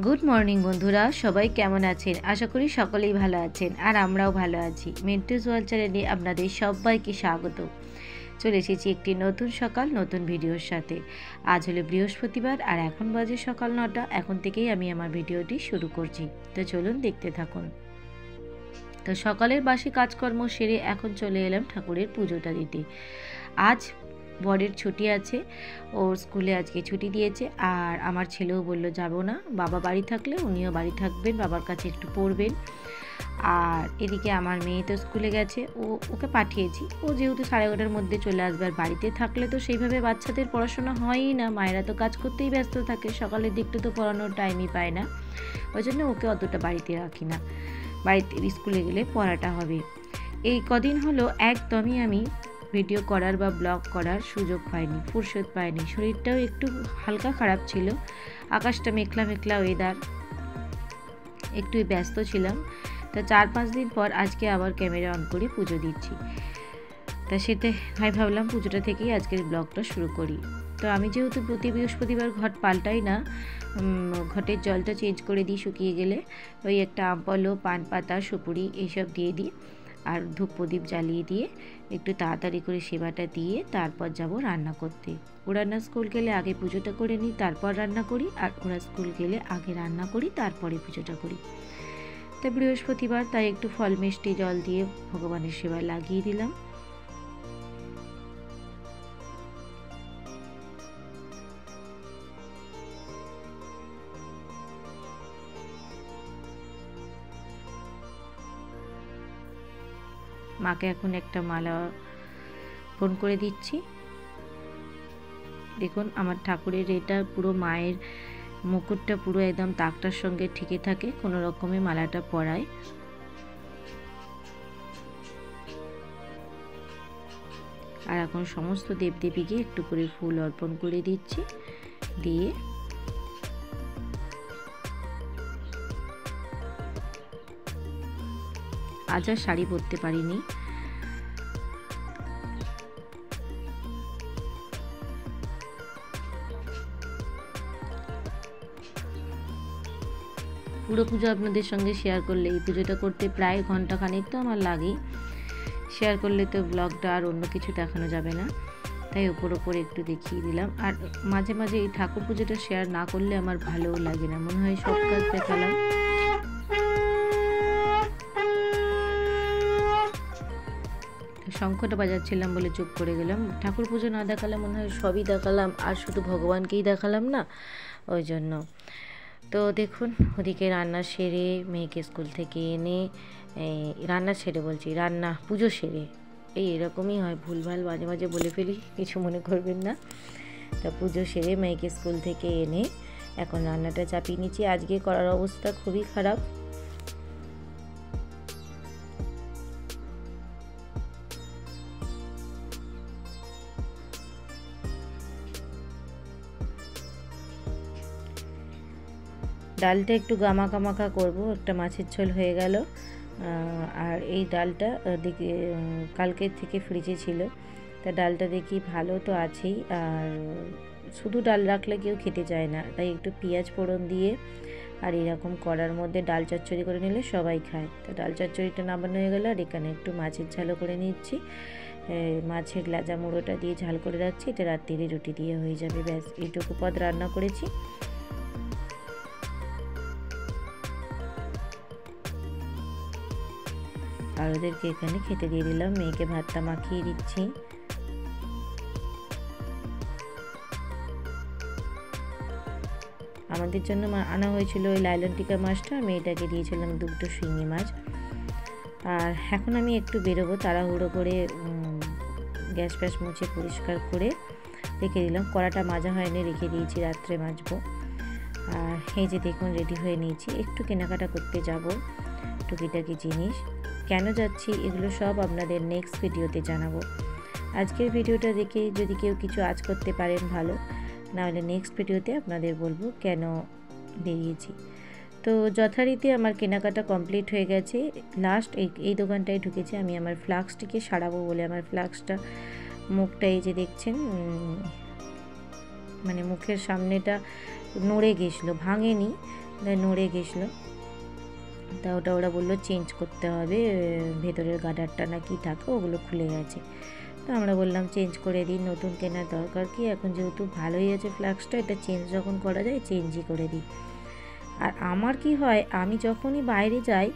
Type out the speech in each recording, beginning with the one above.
Good morning বন্ধুরা, সবাই কেমন আছেন? আশা করি সকলেই ভালো আছেন আর আমরাও ভালো আছি। মিন্টুস ওয়ার্ল্ড চ্যানেলে আপনাদের সবাইকে স্বাগত। চলে এসেছি একটি নতুন সকাল নতুন ভিডিওর সাথে। আজ হলো বৃহস্পতিবার আর এখন বাজে সকাল 9টা। এখন থেকেই আমি আমার ভিডিওটি শুরু করছি, তো চলুন দেখতে থাকুন। তো সকালের বাসি কাজকর্ম সেরে এখন চলে এলাম ঠাকুরের পুজোটা দিতে। আজ বরের ছুটি আছে, ওর স্কুলে আজকে ছুটি দিয়েছে আর আমার ছেলেও বলল যাব না, বাবা বাড়ি থাকলে উনিও বাড়ি থাকবেন, বাবার কাছে একটু পড়বেন। আর এদিকে আমার মেয়ে তো স্কুলে গেছে, ওকে পাঠিয়েছি, ও যেহেতু 11:30টার মধ্যে চলে আসবে। আর বাড়িতে থাকলে তো সেইভাবে বাচ্চাদের পড়াশোনা হয়ই না, মায়েরা তো কাজ করতেই ব্যস্ত থাকে, সকালের দিকটা তো পড়ানোর টাইমই পায় না। ওই জন্য ওকে অতটা বাড়িতে রাখি না, বাড়িতে স্কুলে গেলে পড়াটা হবে। এই কদিন হলো একদমই আমি ভিডিও করার বা ব্লগ করার সুযোগ পাইনি, ফুরসত পাইনি। শরীরটাও একটু হালকা খারাপ ছিল, আকাশটা মেঘলা মেঘলা ওয়েদার, একটু ব্যস্ত ছিলাম। তা 4-5 দিন পর আজকে আবার ক্যামেরা অন করে পুজো দিচ্ছি। তা সেটা ভাবলাম পুজোটা থেকেই আজকের ব্লগটা শুরু করি। তো আমি যেহেতু প্রতি বৃহস্পতিবার ঘট পাল্টাই না, ঘটের জলটা চেঞ্জ করে দিই শুকিয়ে গেলে, ওই একটা আমপলো, পান পাতা, সুপুরি এইসব দিয়ে দিই আর ধূপ প্রদীপ জ্বালিয়ে দিয়ে একটু তাড়াতাড়ি করে সেবাটা দিয়ে তারপর যাব রান্না করতে। ওরা না স্কুল গেলে আগে পুজোটা করে নিই, তারপর রান্না করি, আর ওরা স্কুল গেলে আগে রান্না করি, তারপরে পুজোটা করি। তাই বৃহস্পতিবার তাই একটু ফল মিষ্টি জল দিয়ে ভগবানের সেবায় লাগিয়ে দিলাম। মাকে এখন একটা মালা ফোন করে দিচ্ছি। দেখুন আমার ঠাকুরের এটা পুরো মায়ের মুকুটটা পুরো একদম তাকটার সঙ্গে ঠিকই থাকে, কোনো রকমে মালাটা পরায়। আর এখন সমস্ত দেবদেবীকে একটু করে ফুল অর্পণ করে দিচ্ছি, দিয়ে আজ আর শাড়ি পরতে পারিনি। পুরো পুজো আপনাদের সঙ্গে শেয়ার করলে, এই পুজোটা করতে প্রায় ঘন্টাখানেক তো আমার লাগেই, শেয়ার করলে তো ব্লগটা আর অন্য কিছু দেখানো যাবে না, তাই ওপর একটু দেখিয়ে দিলাম। আর মাঝে মাঝে এই ঠাকুর পুজোটা শেয়ার না করলে আমার ভালোও লাগে না, মনে হয় সব কাজ দেখালাম। শঙ্খটা বাজাচ্ছিলাম বলে চুপ করে গেলাম। ঠাকুর পুজো না দেখালে মনে হয় সবই দেখালাম আর শুধু ভগবানকেই দেখালাম না, ওই জন্য। তো দেখুন ওদিকে রান্না সেরে মেয়েকে স্কুল থেকে এনে, রান্না পুজো সেরে, এরকমই হয়, ভুলভাল মাঝে মাঝে বলে ফেলি, কিছু মনে করবেন না। তা পুজো সেরে মেয়েকে স্কুল থেকে এনে এখন রান্নাটা চাপিয়ে নিচ্ছি। আজকে করার অবস্থা খুবই খারাপ। ডালটা একটু গামাখা মাখা করবো, একটা মাছের ঝোল হয়ে গেল। আর এই ডালটা দেখি কালকের থেকে ফ্রিজে ছিল, তা ডালটা দেখি ভালো তো আছেই, আর শুধু ডাল রাখলে কেউ খেতে চায় না, তাই একটু পেঁয়াজ ফোড়ন দিয়ে আর এরকম কড়ার মধ্যে ডাল চচ্চড়ি করে নিলে সবাই খায়। তো ডাল চচ্চড়িটা নামানো হয়ে গেল, আর এখানে একটু মাছের ঝালও করে নিচ্ছি। মাছের লেজা মুড়োটা দিয়ে ঝাল করে রাখছি, এটা রাত্রিরে রুটি দিয়ে হয়ে যাবে। ব্যাস এইটুকু পদ রান্না করেছি। আর ওদেরকে এখানে খেতে দিয়ে দিলাম, মেয়েকে ভাতটা মাখিয়ে দিচ্ছি। আমাদের জন্য আনা হয়েছিল ওই লাইলন টিকা মাছটা, মেয়েটাকে দিয়েছিলাম 2টো শিঙি মাছ। আর এখন আমি একটু বেরোবো, তাড়াহুড়ো করে গ্যাস ফ্যাস মুছে পরিষ্কার করে রেখে দিলাম। কড়াটা মাজা হয়নি, রেখে দিয়েছি, রাত্রে মাজবো। আর এই যে দেখুন রেডি হয়ে নিয়েছি, একটু কেনাকাটা করতে যাব, টুকিটাকি জিনিস। কেন যাচ্ছি এগুলো সব আপনাদের নেক্সট ভিডিওতে জানাবো। আজকের ভিডিওটা দেখে যদি কেউ কিছু আজ করতে পারেন ভালো, নাহলে নেক্সট ভিডিওতে আপনাদের বলবো কেন বেরিয়েছি। তো যথারীতি আমার কেনাকাটা কমপ্লিট হয়ে গেছে। লাস্ট এই দোকানটায় ঢুকেছি আমি আমার ফ্লাক্সটিকে সারাবো বলে। আমার ফ্লাক্সটা মুখটা এই যে দেখছেন, মানে মুখের সামনেটা নড়ে গেছিলো, ভাঙেনি, নড়ে গেছিলো। তা ওরা বললো চেঞ্জ করতে হবে, ভেতরের গার্ডারটা না কি থাকে ওগুলো খুলে গেছে। তো আমরা বললাম চেঞ্জ করে দিই, নতুন কেনার দরকার কি, এখন যেহেতু ভালোই আছে ফ্লাক্সটা, এটা চেঞ্জ যখন করা যায় চেঞ্জই করে দিই। আর আমার কি হয়, আমি যখনই বাইরে যাই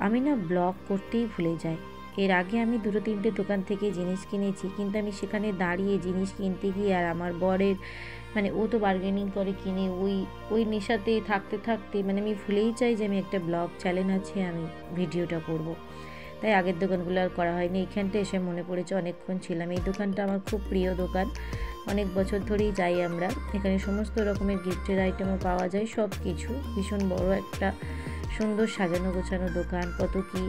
আমি না ব্লগ করতেই ভুলে যাই। এর আগে আমি 2-3টে দোকান থেকে জিনিস কিনেছি, কিন্তু আমি সেখানে দাঁড়িয়ে জিনিস কিনতে গিয়ে আর আমার বরের মানে ও তো বার্গেনিং করে কিনে, ওই নেশাতে থাকতে থাকতে মানে আমি ভুলেই চাই যে আমি একটা ব্লগ চ্যানেল আছে, আমি ভিডিওটা করব। তাই আগের দোকানগুলো আর করা হয়নি। এইখানটা এসে মনে পড়েছে অনেকক্ষণ ছিলাম। এই দোকানটা আমার খুব প্রিয় দোকান, অনেক বছর ধরেই যাই আমরা। এখানে সমস্ত রকমের গিফটের আইটেমও পাওয়া যায়, সব কিছু। ভীষণ বড় একটা সুন্দর সাজানো গোছানো দোকান, কত কি।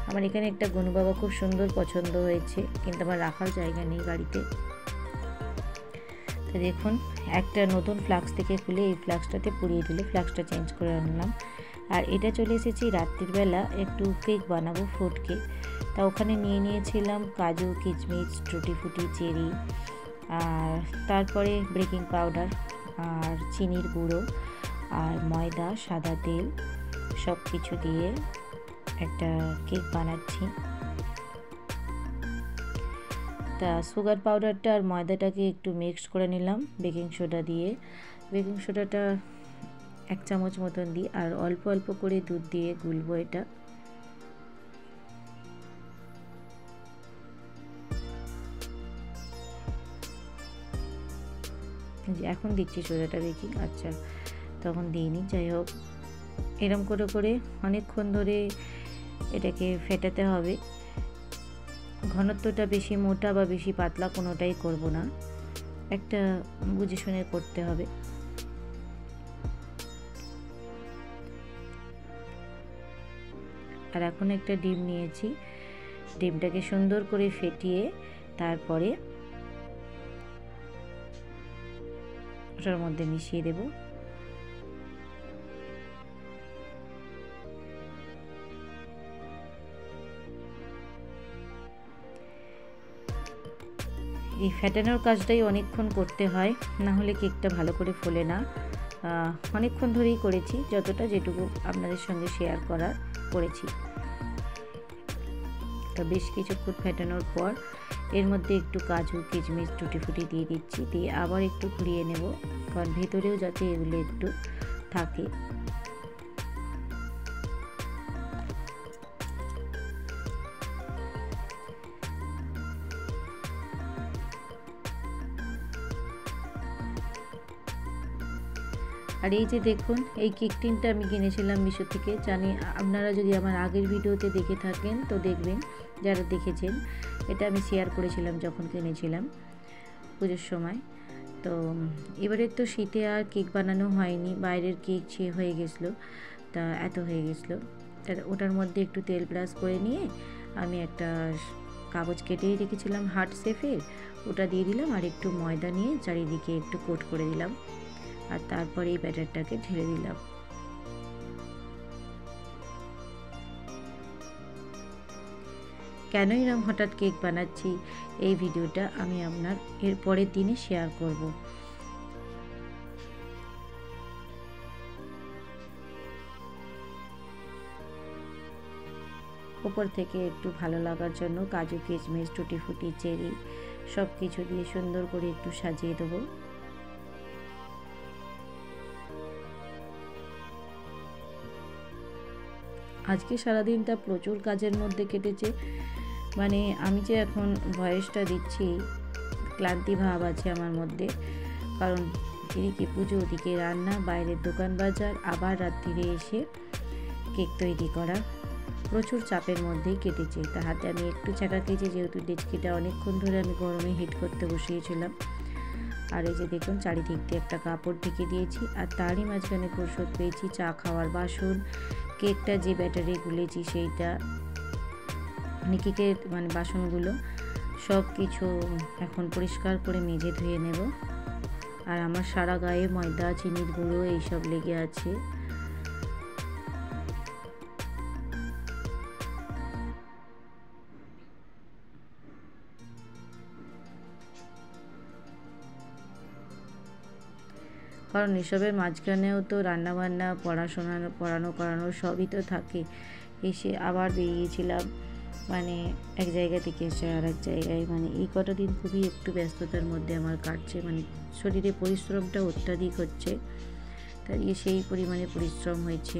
আমার এখানে একটা গনু বাবা খুব সুন্দর পছন্দ হয়েছে, কিন্তু আমার রাখার জায়গা নেই গাড়িতে। তো দেখুন, একটা নতুন ফ্লাক্স থেকে খুলে এই ফ্লাক্সটাতে পুড়িয়ে দিলে ফ্লাক্সটা চেঞ্জ করে আনলাম। আর এটা চলে এসেছি রাত্রির বেলা একটু কেক বানাবো, ফ্রুট কেক। তা ওখানে নিয়েছিলাম কাজু, কিচমিচ, টুটি ফুটি, চেরি, আর তারপরে বেকিং পাউডার আর চিনির গুঁড়ো আর ময়দা, সাদা তেল সব কিছু দিয়ে একটা কেক বানাচ্ছি। তা সুগার পাউডারটা আর ময়দাটাকে একটু মিক্সড করে নিলাম বেকিং সোডা দিয়ে। বেকিং সোডাটা 1 চামচ মতন দিই, আর অল্প অল্প করে দুধ দিয়ে গুলবো এটা। এখন দিচ্ছি সোডাটা বেকিং, আচ্ছা তখন দিইনি। যাই হোক, এরম করে করে অনেকক্ষণ ধরে এটাকে ফেটাতে হবে। ঘনত্বটা বেশি মোটা বা বেশি পাতলা কোনোটাই করব না, একটা বুঝে শুনে করতে হবে। আর এখন একটা ডিম নিয়েছি, ডিমটাকে সুন্দর করে ফেটিয়ে তারপরে ওটার মধ্যে মিশিয়ে দেব। এই ফেটানোর কাজটাই অনেকক্ষণ করতে হয়, না হলে কেকটা ভালো করে ফোলে না। অনেকক্ষণ ধরেই করেছি, যেটুকু আপনাদের সঙ্গে শেয়ার করেছি। তো বেশ কিছুক্ষণ ফেটানোর পর এর মধ্যে একটু কাজু, কিচমিচ, টুটি ফুটি দিয়ে দিচ্ছি, দিয়ে আবার একটু ঘুরিয়ে নেব, কারণ ভেতরেও যাতে এগুলো একটু থাকে। আর এই যে দেখুন, এই কেক টিনটা আমি কিনেছিলাম মিশো থেকে। জানি আপনারা যদি আমার আগের ভিডিওতে দেখে থাকেন তো দেখবেন, যারা দেখেছেন এটা আমি শেয়ার করেছিলাম যখন কিনেছিলাম পুজোর সময়। তো এবারে তো শীতে আর কেক বানানো হয়নি, বাইরের কেক হয়ে গেছিলো, তা এত হয়ে গেছিলো। ওটার মধ্যে একটু তেল ব্রাশ করে নিয়ে আমি একটা কাগজ কেটেই রেখেছিলাম হার্ট শেপের, ওটা দিয়ে দিলাম, আর একটু ময়দা নিয়ে চারিদিকে একটু কোট করে দিলাম, আর তারপরে এই ব্যাটারটাকে ঢেলে দিলাম। কেন এরকম হঠাৎ কেক বানাচ্ছি এই ভিডিওটা আমি আপনার এর পরের দিনে শেয়ার করব। উপর থেকে একটু ভালো লাগার জন্য কাজু, কিচমিচ, টুটি ফুটি, চেরি সব কিছু দিয়ে সুন্দর করে একটু সাজিয়ে দেবো। আজকে সারাদিনটা প্রচুর কাজের মধ্যে কেটেছে, মানে আমি যে এখন ভয়েসটা দিচ্ছি ক্লান্তি ভাব আছে আমার মধ্যে, কারণ এদিকে পুজো, ওদিকে রান্না, বাইরের দোকান বাজার, আবার রাত্রিরে এসে কেক তৈরি করা, প্রচুর চাপের মধ্যেই কেটেছে। তা হাতে আমি একটু চাকা খেয়েছি, যেহেতু ডেচকিটা অনেকক্ষণ ধরে আমি গরমে হিট করতে বসিয়েছিলাম। আর এই যে দেখুন, চারিদিক দিয়ে একটা কাপড় ঢেকে দিয়েছি, আর তারই মাঝখানে ফুরসত পেয়েছি চা খাওয়ার বাসন, কেকটা যে ব্যাটারে গুলেছি সেইটা, মানে কেকের মানে বাসনগুলো সব কিছু এখন পরিষ্কার করে মেজে ধুয়ে নেব। আর আমার সারা গায়ে ময়দা, চিনির গুঁড়ো এইসব লেগে আছে। কারণ এসবের মাঝখানেও তো রান্নাবান্না, পড়ানো করানো সবই তো থাকে। এসে আবার বেরিয়েছিলাম, মানে এক জায়গা থেকে এসে আর এক জায়গায়, মানে এই কটা দিন খুবই একটু ব্যস্ততার মধ্যে আমার কাটছে। মানে শরীরে পরিশ্রমটা অত্যাধিক হচ্ছে, তাই সেই পরিমাণে পরিশ্রম হয়েছে।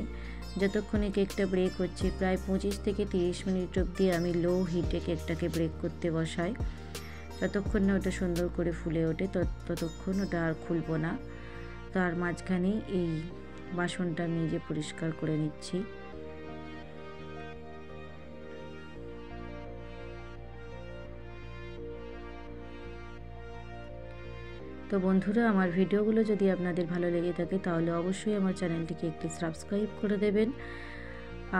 যতক্ষণে কেকটা ব্রেক হচ্ছে, প্রায় 25 থেকে 30 মিনিট অবধি আমি লো হিটে কেকটাকে ব্রেক করতে বসাই। যতক্ষণ না ওটা সুন্দর করে ফুলে ওঠে ততক্ষণ ওটা আর খুলবো না। তার মাঝখানে এই বাসনটা আমি নিজে পরিষ্কার করে নিচ্ছি। তো বন্ধুরা, আমার ভিডিওগুলো যদি আপনাদের ভালো লেগে থাকে তাহলে অবশ্যই আমার চ্যানেলটিকে একটু সাবস্ক্রাইব করে দেবেন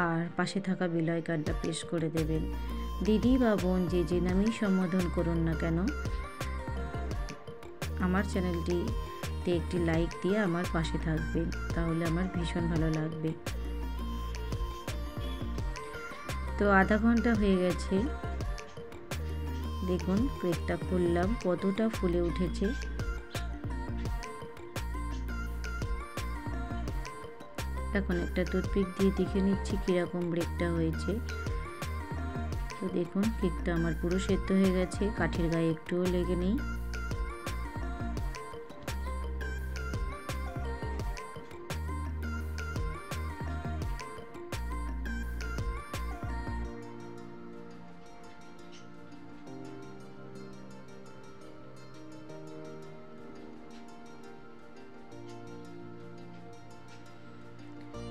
আর পাশে থাকা বেল আইকনটা প্রেস করে দেবেন। দিদি বা বোন যে নামেই সম্বোধন করুন না কেন, আমার চ্যানেলটিতে একটি লাইক দিয়ে আমার পাশে থাকবেন, তাহলে আমার ভীষণ ভালো লাগবে। তো আধা ঘন্টা হয়ে গেছে, দেখুন কেকটা খুললাম, কতটা ফুলে উঠেছে। এখন একটা টুথপিক দিয়ে দেখে নিচ্ছি কীরকম ব্রেকটা হয়েছে। তো দেখুন কেকটা আমার পুরো সেদ্ধ হয়ে গেছে, কাঠের গায়ে একটুও লেগে নেই।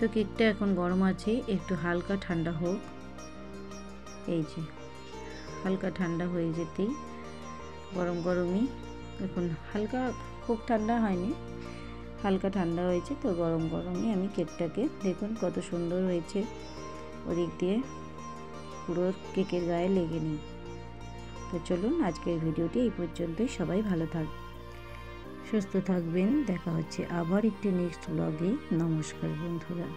তো কেকটা এখন গরম আছে, একটু হালকা ঠান্ডা হোক। এই যে হালকা ঠান্ডা হয়ে যেতেই গরমই, এখন হালকা খুব ঠান্ডা হয়নি, হালকা ঠান্ডা হয়েছে। তো গরমই আমি কেকটাকে, দেখুন কত সুন্দর হয়েছে, ওদিক দিয়ে পুরো কেকের গায়ে লেগে নেই। তো চলুন আজকের ভিডিওটি এই পর্যন্তই। সবাই ভালো সুস্থ থাকবেন। দেখা হচ্ছে আবার একটি নেক্সট ব্লগে। নমস্কার বন্ধুরা।